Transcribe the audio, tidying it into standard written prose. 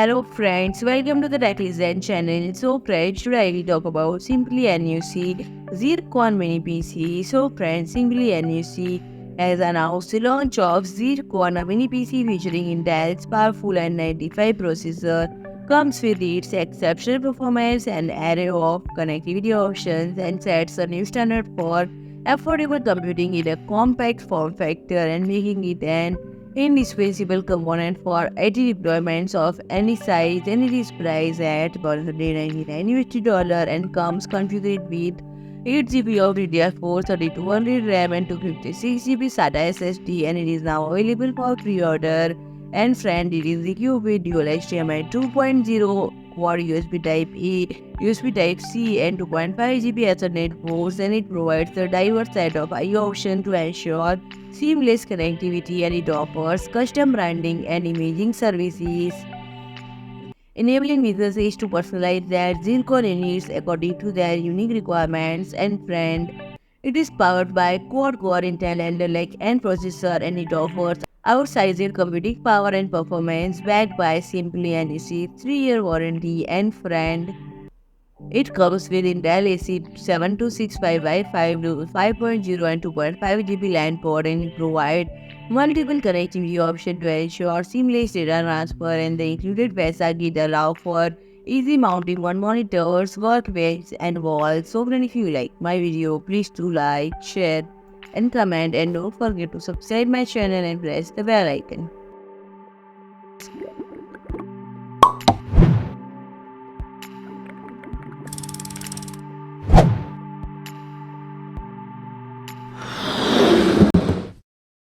Hello friends, welcome to the Tech Zen channel. So friends, today we talk about Simply NUC Zircon mini PC. So friends, Simply NUC has announced the launch of Zircon, a mini PC featuring Intel's powerful N95 processor. Comes with its exceptional performance and array of connectivity options and sets a new standard for affordable computing in a compact form factor and making it an indispensable component for IT deployments of any size, and it is priced at $199 and comes configured with 8 GB of DDR4, 3200 RAM and 256 GB SATA SSD, and it is now available for pre-order. And friend, it is equipped with dual HDMI 2.0 quad USB Type A, USB Type C, and 2.5 GB Ethernet ports, and it provides a diverse set of I/O options to ensure seamless connectivity, and it offers custom branding and imaging services, enabling businesses to personalize their Zircon units according to their unique requirements. And friend, it is powered by quad-core Intel and processor, and it offers outsized computing power and performance backed by Simply NEC 3-year warranty. And friend, it comes with Intel AC 72655 5.0 and 2.5 GB LAN port, and it provides multiple connectivity options to ensure seamless data transfer, and the included VESA kit allow for easy mounting on monitors, workbench and walls. So friend, if you like my video, please do like, share and comment, and don't forget to subscribe my channel and press the bell icon.